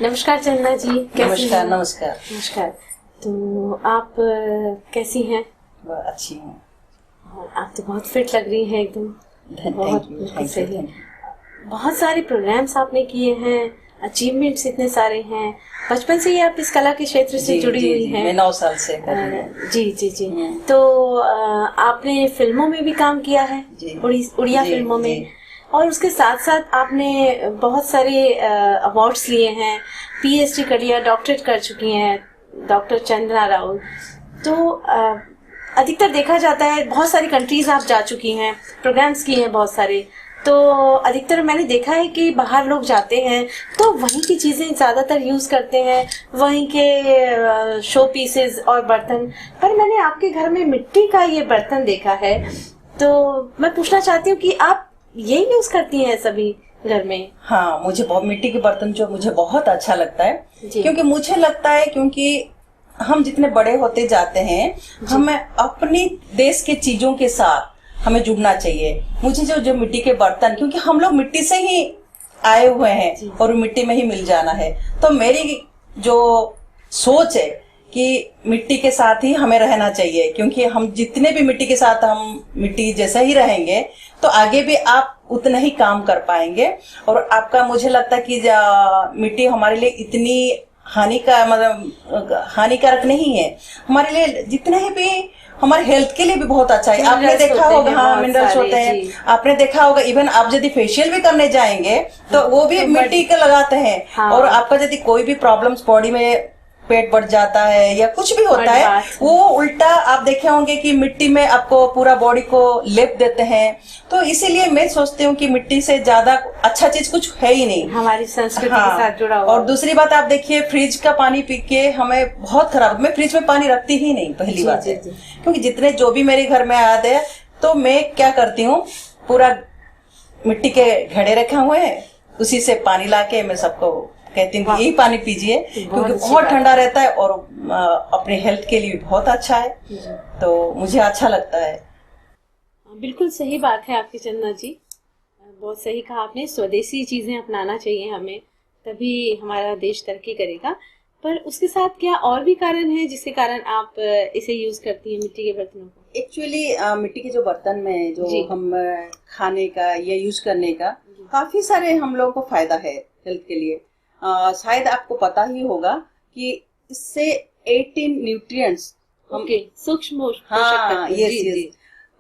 नमस्कार चंदा जी, कैसी नमस्कार हैं? नमस्कार नमस्कार। तो आप कैसी हैं? अच्छी हूँ। आप तो बहुत फिट लग रही हैं एकदम। बहुत बिल्कुल सही। थैंक बहुत सारे प्रोग्राम्स आपने किए हैं, अचीवमेंट्स इतने सारे हैं। बचपन से ही आप इस कला के क्षेत्र से जुड़ी हुई हैं। मैं 9 साल से कर रही हूँ। जी जी जी। तो आपने फिल्मों में भी काम किया है, उड़िया फिल्मों में, और उसके साथ साथ आपने बहुत सारे अवार्ड्स लिए हैं, पीएचडी कर लिया, डॉक्टरेट कर चुकी हैं, डॉक्टर चंद्रा राउत। तो अधिकतर देखा जाता है बहुत सारी कंट्रीज आप जा चुकी हैं, प्रोग्राम्स किए हैं बहुत सारे। तो अधिकतर मैंने देखा है कि बाहर लोग जाते हैं तो वहीं की चीज़ें ज़्यादातर यूज़ करते हैं, वहीं के शो पीसेस और बर्तन। पर मैंने आपके घर में मिट्टी का ये बर्तन देखा है, तो मैं पूछना चाहती हूँ कि आप यही यूज करती हैं सभी घर में? हाँ, मुझे बहुत मिट्टी के बर्तन जो मुझे बहुत अच्छा लगता है, क्योंकि मुझे लगता है क्योंकि हम जितने बड़े होते जाते हैं हमें अपने देश के चीजों के साथ हमें जुड़ना चाहिए। मुझे जो मिट्टी के बर्तन, क्योंकि हम लोग मिट्टी से ही आए हुए हैं और मिट्टी में ही मिल जाना है, तो मेरी जो सोच है कि मिट्टी के साथ ही हमें रहना चाहिए, क्योंकि हम जितने भी मिट्टी के साथ हम मिट्टी जैसे ही रहेंगे तो आगे भी आप उतना ही काम कर पाएंगे। और आपका मुझे लगता है कि मिट्टी हमारे लिए इतनी हानिकारक नहीं है, हमारे लिए जितने ही भी हमारे हेल्थ के लिए भी बहुत अच्छा है। आपने देखा होगा, हाँ, मिनरल्स होते हैं। आपने देखा होगा, इवन आप यदि फेशियल भी करने जाएंगे तो वो भी मिट्टी के लगाते हैं। हाँ। और आपका यदि कोई भी प्रॉब्लम्स बॉडी में, पेट बढ़ जाता है या कुछ भी होता है, वो उल्टा आप देखे होंगे कि मिट्टी में आपको पूरा बॉडी को लेप देते हैं। तो इसीलिए मैं सोचती हूँ कि मिट्टी से ज्यादा अच्छा चीज कुछ है ही नहीं, हमारी संस्कृति के साथ जुड़ा हुआ। और दूसरी बात आप देखिए, फ्रिज का पानी पी के हमें बहुत खराब, मैं फ्रिज में पानी रखती ही नहीं, पहली बात है। क्योंकि जितने जो भी मेरे घर में आते हैं तो मैं क्या करती हूँ, पूरा मिट्टी के घड़े रखे हुए हैं, उसी से पानी लाके मैं सबको कहती हूँ कि यही पानी पीजिए, क्योंकि बहुत ठंडा रहता है और अपने हेल्थ के लिए बहुत अच्छा है। तो मुझे अच्छा लगता है। बिल्कुल सही बात है आपकी चंदा जी, बहुत सही कहा आपने। स्वदेशी चीजें अपनाना चाहिए हमें, तभी हमारा देश तरक्की करेगा। पर उसके साथ क्या और भी कारण है जिसके कारण आप इसे यूज करती हैं, मिट्टी के बर्तनों को? एक्चुअली मिट्टी के जो बर्तन में जो हम खाने का या यूज करने का काफी सारे हम लोगों को फायदा है हेल्थ के लिए। शायद आपको पता ही होगा कि इससे 18 न्यूट्रिएंट्स सूक्ष्म यस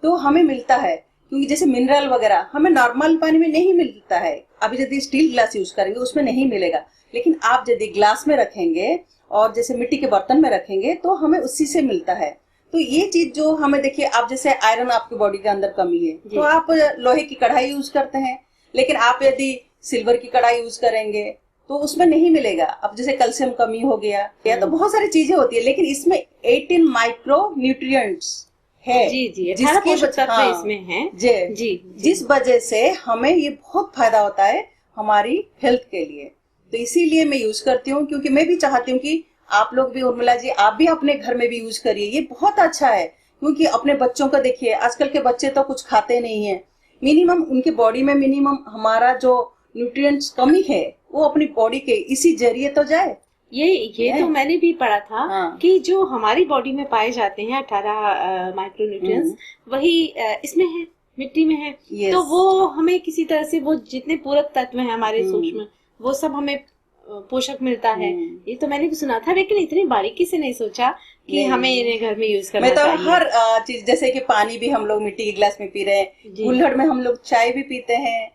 तो हमें मिलता है, क्योंकि जैसे मिनरल वगैरह हमें नॉर्मल पानी में नहीं मिलता है। अभी यदि स्टील ग्लास यूज करेंगे उसमें नहीं मिलेगा, लेकिन आप यदि ग्लास में रखेंगे और जैसे मिट्टी के बर्तन में रखेंगे तो हमें उसी से मिलता है। तो ये चीज जो हमें, देखिए आप जैसे आयरन आपकी बॉडी के अंदर कमी है तो आप लोहे की कढ़ाई यूज करते हैं, लेकिन आप यदि सिल्वर की कढ़ाई यूज करेंगे तो उसमें नहीं मिलेगा। अब जैसे कैल्शियम कमी हो गया या तो बहुत सारी चीजें होती है, लेकिन इसमें 18 माइक्रो न्यूट्रिएंट्स है, जिसकी इसमें है जिस वजह से हमें ये बहुत फायदा होता है हमारी हेल्थ के लिए। तो इसीलिए मैं यूज करती हूँ, क्योंकि मैं भी चाहती हूँ कि आप लोग भी, उर्मिला जी, आप भी अपने घर में भी यूज करिए। ये बहुत अच्छा है, क्योंकि अपने बच्चों को देखिए, आजकल के बच्चे तो कुछ खाते नहीं है। मिनिमम उनकी बॉडी में मिनिमम हमारा जो न्यूट्रिएंट्स कमी है वो अपनी बॉडी के इसी जरिए तो जाए। ये तो मैंने भी पढ़ा था कि जो हमारी बॉडी में पाए जाते हैं 18 माइक्रो न्यूट्रिएंट्स, वही इसमें है, मिट्टी में है। तो वो हमें किसी तरह से, वो जितने पूरक तत्व हैं हमारे सूक्ष्म, वो सब हमें पोषक मिलता है। ये तो मैंने भी सुना था, लेकिन इतनी बारीकी से नहीं सोचा कि हमें इन्हें घर में यूज करना चाहिए। मैं तो हर चीज, जैसे कि पानी भी हम लोग मिट्टी के गिलास में पी रहे हैं, कुल्हड़ में हम लोग चाय भी पीते हैं,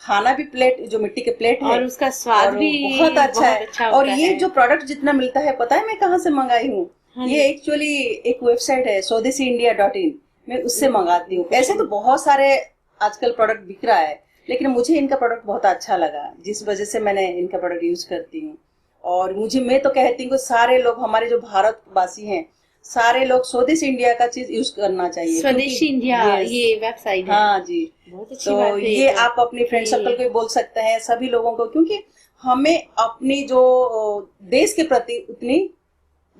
खाना भी प्लेट, जो मिट्टी के प्लेट है, और उसका स्वाद भी बहुत अच्छा है। और ये जो प्रोडक्ट जितना मिलता है, पता है मैं कहाँ से मंगाई हूँ? ये एक्चुअली एक वेबसाइट है swadeshi.in, मैं उससे मंगाती हूँ। ऐसे तो बहुत सारे आजकल प्रोडक्ट बिक रहा है, लेकिन मुझे इनका प्रोडक्ट बहुत अच्छा लगा, जिस वजह से मैंने इनका प्रोडक्ट यूज करती हूँ। और मैं तो कहती हूँ सारे लोग, हमारे जो भारतवासी हैं, सारे लोग स्वदेश इंडिया का चीज यूज करना चाहिए। स्वदेशी इंडिया ये वेबसाइट है। हाँ जी, बहुत अच्छी बात है। ये आप अपनी फ्रेंड सर्कल को बोल सकते हैं, सभी लोगों को, क्योंकि हमें अपनी जो देश के प्रति उतनी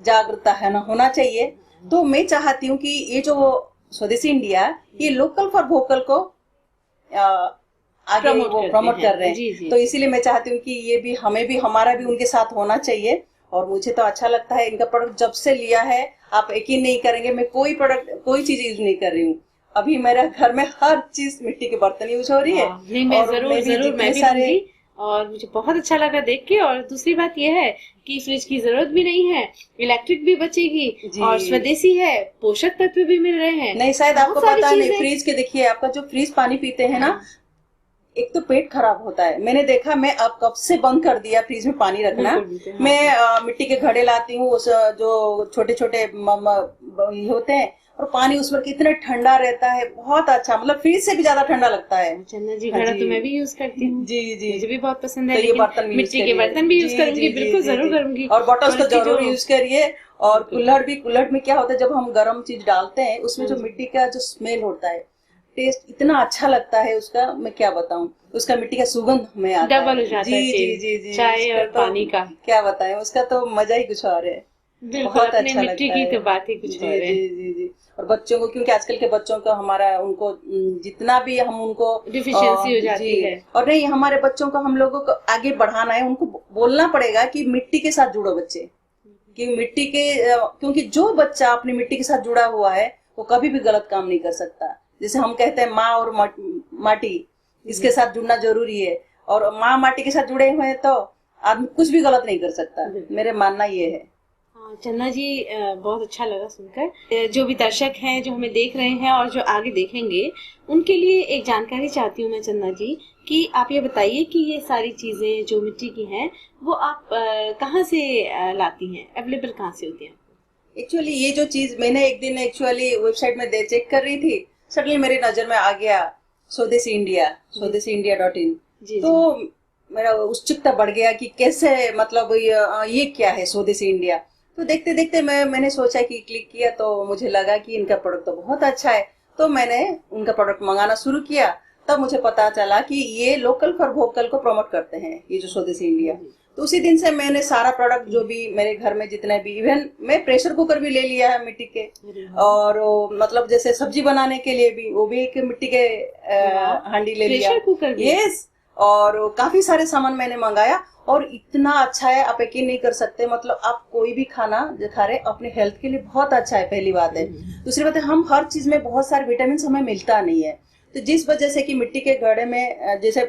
जागरूकता है ना होना चाहिए। तो मैं चाहती हूँ कि ये जो स्वदेशी इंडिया, ये लोकल फॉर वोकल को आगे वो प्रमोट कर रहे हैं। जी, जी। तो इसीलिए मैं चाहती हूँ कि ये भी हमें भी हमारा भी उनके साथ होना चाहिए। और मुझे तो अच्छा लगता है इनका प्रोडक्ट जब से लिया है, आप यकीन नहीं करेंगे, मैं कोई चीज यूज नहीं कर रही हूँ। अभी मेरे घर में हर चीज मिट्टी के बर्तन यूज हो रही है। नहीं, मैं जरूर मैं भी लूंगी और मुझे बहुत अच्छा लगा देख के। और दूसरी बात यह है कि फ्रिज की जरूरत भी नहीं है, इलेक्ट्रिक भी बचेगी और स्वदेशी है, पोषक तत्व भी मिल रहे हैं। नहीं, शायद आपको पता नहीं, फ्रिज के देखिए, आपका जो फ्रिज पानी पीते हैं ना, एक तो पेट खराब होता है। मैंने देखा, मैं अब कब से बंद कर दिया फ्रिज में पानी रखना। मैं मिट्टी के घड़े लाती हूँ, उस जो छोटे छोटे होते हैं, और पानी उसमें कितना ठंडा रहता है, बहुत अच्छा, मतलब फ्रिज से भी ज्यादा ठंडा लगता है। चंदा जी, घड़ा तो मैं भी यूज करती हूँ। जी जी, मुझे भी बहुत पसंद है। तो ये बर्तन मिट्टी के बर्तन भी यूज करूंगी, बिल्कुल जरूर करूंगी। और बॉटल्स तो जरूर यूज करिए। और कुल्हड़ में क्या होता है, जब हम गर्म चीज डालते हैं उसमें जो मिट्टी का जो स्मेल होता है, टेस्ट इतना अच्छा लगता है उसका, मैं क्या बताऊं। उसका मिट्टी का सुगंध हमें आता डबल हो जाता है। जी जी जी, चाय और पानी का क्या बताएं, उसका तो मजा ही कुछ और है। बहुत अच्छा मिट्टी की तो बात ही कुछ और है। जी जी जी। और बच्चों को, क्योंकि आजकल के बच्चों का हमारा, उनको जितना भी हम उनको डिफिशियंसी हो जाती है, और नहीं, हमारे बच्चों को हम लोगों को आगे बढ़ाना है। उनको बोलना पड़ेगा कि मिट्टी के साथ जुड़ो बच्चे, कि मिट्टी के, क्योंकि जो बच्चा अपनी मिट्टी के साथ जुड़ा हुआ है वो कभी भी गलत काम नहीं कर सकता। जैसे हम कहते हैं माँ और माटी, इसके साथ जुड़ना जरूरी है। और माँ माटी के साथ जुड़े हुए हैं तो आदमी कुछ भी गलत नहीं कर सकता, मेरे मानना ये है। चन्ना जी, बहुत अच्छा लगा सुनकर। जो भी दर्शक हैं, जो हमें देख रहे हैं और जो आगे देखेंगे, उनके लिए एक जानकारी चाहती हूँ मैं चन्ना जी, कि आप ये बताइए कि ये सारी चीजें जो मिट्टी की हैं वो आप कहाँ से लाती हैं, अवेलेबल कहाँ से होती हैं? एक्चुअली ये जो चीज मैंने एक दिन एक्चुअली वेबसाइट में चेक कर रही थी, सडनली मेरी नजर में आ गया स्वदेशी इंडिया.in। तो मेरा उत्सुकता बढ़ गया कि कैसे, मतलब ये क्या है स्वदेशी इंडिया। तो देखते देखते मैंने सोचा कि क्लिक किया, तो मुझे लगा कि इनका प्रोडक्ट तो बहुत अच्छा है। तो मैंने उनका प्रोडक्ट मंगाना शुरू किया। तब मुझे पता चला कि ये लोकल फॉर वोकल को प्रमोट करते हैं, ये जो स्वदेशी इंडिया। तो उसी दिन से मैंने सारा प्रोडक्ट जो भी मेरे घर में जितने भी, इवन मैं प्रेशर कुकर भी ले लिया है मिट्टी के, और मतलब जैसे सब्जी बनाने के लिए भी वो भी एक मिट्टी के हांडी ले लिया। यस, और काफी सारे सामान मैंने मंगाया और इतना अच्छा है, आप यकीन नहीं कर सकते। मतलब आप कोई भी खाना जो खा रहे अपने हेल्थ के लिए बहुत अच्छा है, पहली बात है। दूसरी बात है, हम हर चीज में बहुत सारे विटामिन हमें मिलता नहीं है। तो जिस वजह से कि मिट्टी के घड़े में, जैसे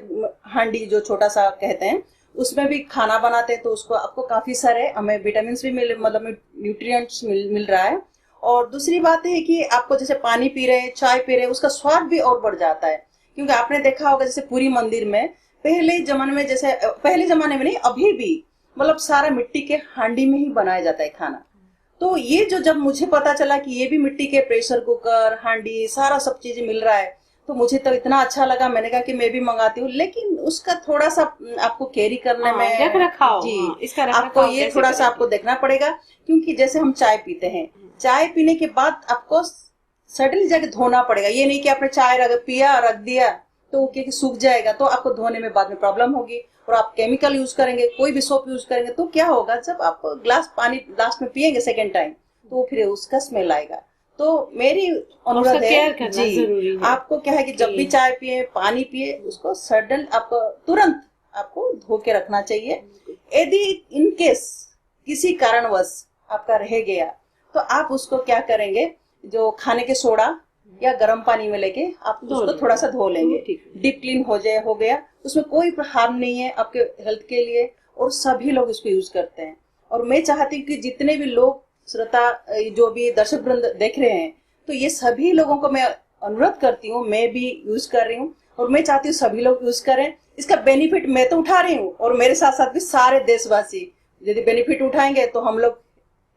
हांडी जो छोटा सा कहते हैं, उसमें भी खाना बनाते हैं, तो उसको आपको काफी सारे हमें विटामिन भी मतलब न्यूट्रिएंट्स मिल रहा है। और दूसरी बात है कि आपको जैसे पानी पी रहे हैं, चाय पी रहे हैं, उसका स्वाद भी और बढ़ जाता है। क्योंकि आपने देखा होगा जैसे पूरी मंदिर में पहले जमाने में, जैसे पहले जमाने में नहीं, अभी भी मतलब सारा मिट्टी के हांडी में ही बनाया जाता है खाना। तो ये जो, जब मुझे पता चला कि ये भी मिट्टी के प्रेशर कुकर, हांडी, सारा सब चीजें मिल रहा है, तो मुझे तो इतना अच्छा लगा। मैंने कहा कि मैं भी मंगाती हूँ, लेकिन उसका थोड़ा सा आपको कैरी करने में जी, आपको ये थोड़ा सा आपको देखना पड़ेगा। क्योंकि जैसे हम चाय पीते हैं, चाय पीने के बाद आपको सडनली जाके धोना पड़ेगा। ये नहीं कि आपने चाय रख दिया तो क्योंकि सूख जाएगा, तो आपको धोने में बाद में प्रॉब्लम होगी। और आप केमिकल यूज करेंगे, कोई भी सोप यूज करेंगे, तो क्या होगा, जब आप ग्लास पानी लास्ट में पिएंगे सेकेंड टाइम, तो फिर उसका स्मेल आएगा। तो मेरी अनुरोध है जी, आपको क्या है कि जब भी चाय पिए, पानी पिए, उसको सडन आपको तुरंत आपको धो के रखना चाहिए। यदि इन केस किसी कारणवश आपका रह गया, तो आप उसको क्या करेंगे, जो खाने के सोडा या गर्म पानी में लेके आप उसको थोड़ा सा धो लेंगे, डीप क्लीन हो गया। उसमें कोई हार्म नहीं है आपके हेल्थ के लिए, और सभी लोग इसको यूज करते हैं। और मैं चाहती हूँ कि जितने भी लोग श्रोता, जो भी दर्शक वृंद देख रहे हैं, तो ये सभी लोगों को मैं अनुरोध करती हूँ, मैं भी यूज कर रही हूँ और मैं चाहती हूँ सभी लोग यूज करें। इसका बेनिफिट मैं तो उठा रही हूँ, और मेरे साथ साथ भी सारे देशवासी यदि बेनिफिट उठाएंगे तो हम लोग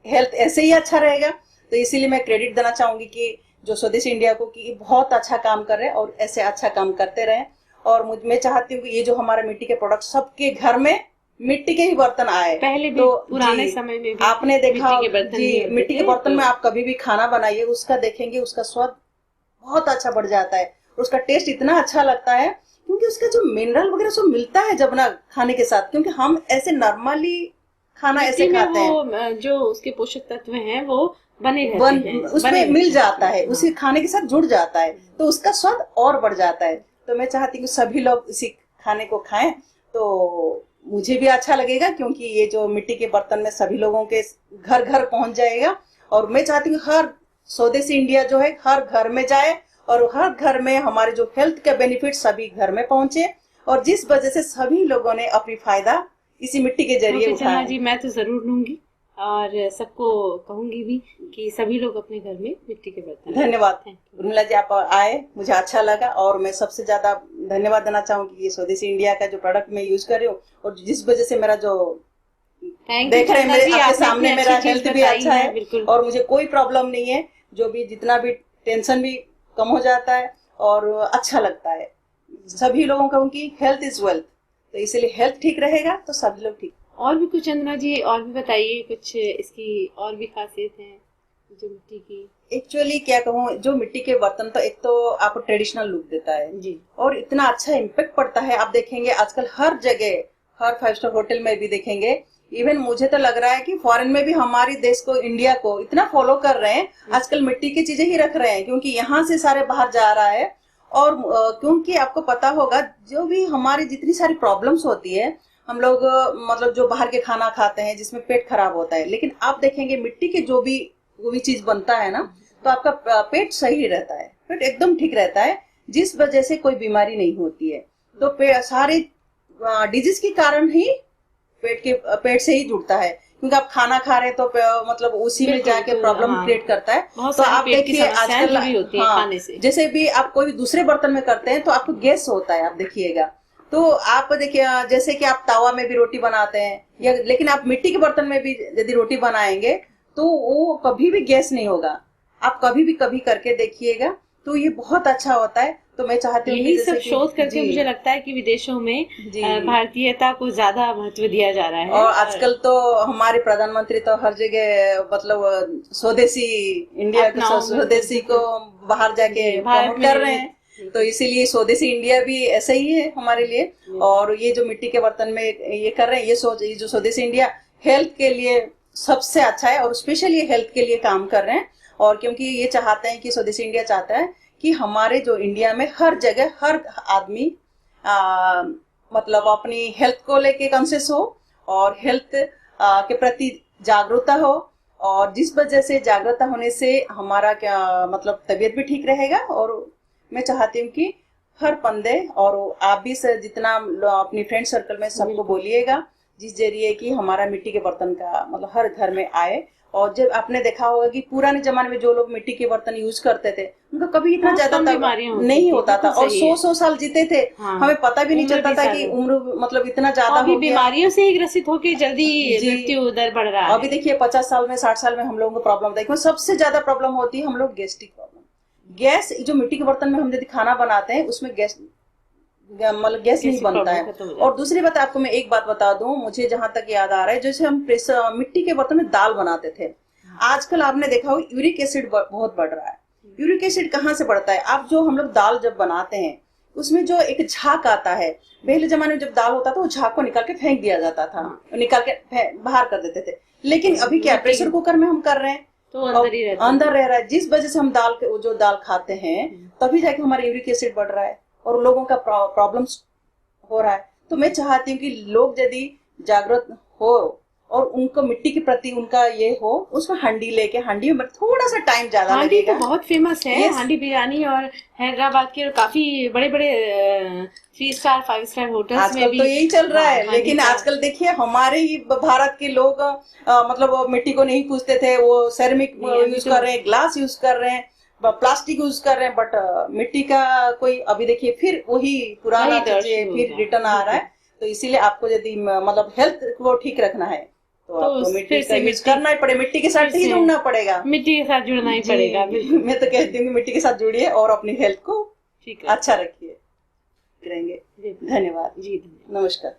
हेल्थ ऐसे ही अच्छा रहेगा। तो इसीलिए मैं क्रेडिट देना चाहूंगी कि जो स्वदेशी इंडिया को, कि बहुत अच्छा काम कर रहे हैं और ऐसे अच्छा काम करते रहे। और मैं चाहती हूँ कि ये जो हमारा मिट्टी के प्रोडक्ट, सबके घर में मिट्टी के ही बर्तन आए। पहले भी, तो पुराने समय में भी आपने देखा जी, मिट्टी के बर्तन में आप कभी भी खाना बनाइए, उसका देखेंगे, उसका स्वाद बहुत अच्छा बढ़ जाता है, उसका टेस्ट इतना अच्छा लगता है, क्योंकि उसका जो मिनरल वगैरह सब मिलता है जब ना खाने के साथ। क्योंकि हम ऐसे नॉर्मली खाना ऐसे खाते हैं, जो उसके पोषक तत्व हैं वो बने रहते हैं, उसमें मिल जाता है, उसी खाने के साथ जुड़ जाता है, तो उसका स्वाद और बढ़ जाता है। तो मैं चाहती हूँ सभी लोग इसी खाने को खाएं, तो मुझे भी अच्छा लगेगा, क्योंकि ये जो मिट्टी के बर्तन में सभी लोगों के घर घर पहुंच जाएगा। और मैं चाहती हूँ हर स्वदेशी इंडिया जो है हर घर में जाए, और हर घर में हमारे जो हेल्थ के बेनिफिट सभी घर में पहुंचे, और जिस वजह से सभी लोगों ने अपनी फायदा इसी मिट्टी के जरिए उठाया। जी, मैं तो जरूर लूंगी और सबको कहूंगी भी कि सभी लोग अपने घर में मिट्टी के बर्तन। धन्यवाद उर्मिला जी, आप आए, मुझे अच्छा लगा। और मैं सबसे ज्यादा धन्यवाद देना चाहूंगी ये स्वदेशी इंडिया का जो प्रोडक्ट मैं यूज कर रही हूँ, और जिस वजह से मेरा जो देख रहे हैं मेरे आपके सामने मेरा हेल्थ भी अच्छा है और मुझे कोई प्रॉब्लम नहीं है। जो भी जितना भी टेंशन भी कम हो जाता है और अच्छा लगता है। सभी लोगों का उनकी हेल्थ इज वेल्थ, तो इसलिए हेल्थ ठीक रहेगा तो सभी लोग ठीक। और भी कुछ अंजना जी, और भी बताइए कुछ इसकी और भी खासियत है जो मिट्टी की। एक्चुअली क्या कहूँ, जो मिट्टी के बर्तन तो एक तो आपको ट्रेडिशनल लुक देता है जी, और इतना अच्छा इम्पैक्ट पड़ता है। आप देखेंगे आजकल हर जगह, हर 5 स्टार होटल में भी देखेंगे, इवन मुझे तो लग रहा है कि फॉरेन में भी हमारी देश को, इंडिया को इतना फॉलो कर रहे हैं, आजकल मिट्टी की चीजें ही रख रहे हैं, क्योंकि यहाँ से सारे बाहर जा रहा है। और क्योंकि आपको पता होगा जो भी हमारी जितनी सारी प्रॉब्लम्स होती है, हम लोग मतलब जो बाहर के खाना खाते हैं जिसमें पेट खराब होता है, लेकिन आप देखेंगे मिट्टी के जो भी चीज बनता है ना, तो आपका पेट सही रहता है, पेट एकदम ठीक रहता है, जिस वजह से कोई बीमारी नहीं होती है। तो सारे डिजीज के कारण ही पेट से ही जुड़ता है, क्योंकि आप खाना खा रहे हैं तो मतलब उसी में जाके प्रॉब्लम क्रिएट करता है। तो आप देखिए आजकल खाने से, जैसे भी आप कोई दूसरे बर्तन में करते हैं तो आपको गैस होता है, आप देखिएगा। तो आप देखिए जैसे कि आप तावा में भी रोटी बनाते हैं या, लेकिन आप मिट्टी के बर्तन में भी यदि रोटी बनाएंगे तो वो कभी भी गैस नहीं होगा। आप कभी करके देखिएगा, तो ये बहुत अच्छा होता है। तो मैं चाहती हूँ यही सब शोध करके मुझे लगता है कि विदेशों में भारतीयता को ज्यादा महत्व दिया जा रहा है। और आजकल तो हमारे प्रधानमंत्री तो हर जगह मतलब स्वदेशी इंडिया को, स्वदेशी को बाहर जाके प्रमोट कर रहे हैं। तो इसीलिए स्वदेशी इंडिया भी ऐसा ही है हमारे लिए। और ये जो मिट्टी के बर्तन में ये कर रहे हैं, ये जो स्वदेशी इंडिया हेल्थ के लिए सबसे अच्छा है, और स्पेशली हेल्थ के लिए काम कर रहे हैं। और क्योंकि ये चाहते हैं कि स्वदेशी इंडिया चाहता है कि हमारे जो इंडिया में हर जगह हर आदमी मतलब अपनी हेल्थ को लेके कॉन्शियस हो और हेल्थ के प्रति जागरूकता हो, और जिस वजह से जागरूकता होने से हमारा क्या मतलब तबीयत भी ठीक रहेगा। और मैं चाहती हूँ कि हर बंदे, और आप भी जितना अपनी फ्रेंड सर्कल में सबको बोलिएगा, जिस जरिए कि हमारा मिट्टी के बर्तन का मतलब हर घर में आए। और जब आपने देखा होगा कि पुराने जमाने में जो लोग मिट्टी के बर्तन यूज करते थे उनका कभी इतना ज्यादा नहीं होता था, और 100 साल जीते थे। हमें पता भी नहीं चलता था कि उम्र मतलब इतना ज्यादा हो गया। बीमारियों से ही ग्रसित होकर जल्दी मृत्यु दर बढ़ रहा है। अभी देखिए 50 साल में 60 साल में हम लोगों को प्रॉब्लम होता है। सबसे ज्यादा प्रॉब्लम होती है हम लोग गैस्ट्रिक प्रॉब्लम। गैस जो मिट्टी के बर्तन में हम यदि खाना बनाते हैं उसमें गैस मतलब गैस नहीं बनता है। और दूसरी बात आपको मैं एक बात बता दूं, मुझे जहां तक याद आ रहा है, जैसे हम मिट्टी के बर्तन में दाल बनाते थे, आजकल आपने देखा हो यूरिक एसिड बहुत बढ़ रहा है। यूरिक एसिड कहाँ से बढ़ता है? आप जो हम लोग दाल जब बनाते हैं उसमें जो एक झाग आता है, पहले जमाने में जब दाल होता था वो झाग को निकाल के फेंक दिया जाता था, निकाल के बाहर कर देते थे। लेकिन अभी क्या प्रेशर कुकर में हम कर रहे हैं तो अंदर रह रहा है, जिस वजह से हम जो दाल खाते हैं तभी जाके हमारा यूरिक एसिड बढ़ रहा है और लोगों का प्रॉब्लम्स हो रहा है। तो मैं चाहती हूँ कि लोग यदि जागरूक हो और उनको मिट्टी के प्रति उनका ये हो, उसमें हांडी लेके, हांडी में थोड़ा सा टाइम ज्यादा लगेगा। तो बहुत फेमस है हांडी बिरयानी, और हैदराबाद के काफी बड़े बड़े 3 स्टार 5 स्टार होटल्स में भी तो यही चल रहा है। लेकिन आजकल देखिए हमारे ही भारत के लोग मतलब मिट्टी को नहीं पूछते थे, वो सेरेमिक यूज कर रहे हैं, ग्लास यूज कर रहे हैं, प्लास्टिक यूज कर रहे हैं, बट मिट्टी का कोई अभी देखिए फिर वही पुराना चीजें फिर रिटर्न आ रहा है। तो इसीलिए आपको यदि मतलब हेल्थ को ठीक रखना है तो आपको मिट्टी का यूज करना ही पड़ेगा, मिट्टी के साथ ही जुड़ना पड़ेगा, मिट्टी के साथ जुड़ना ही पड़ेगा। मैं तो कहती हूँ कि मिट्टी के साथ जुड़िए और अपनी हेल्थ को अच्छा रखिए। धन्यवाद जी, नमस्कार।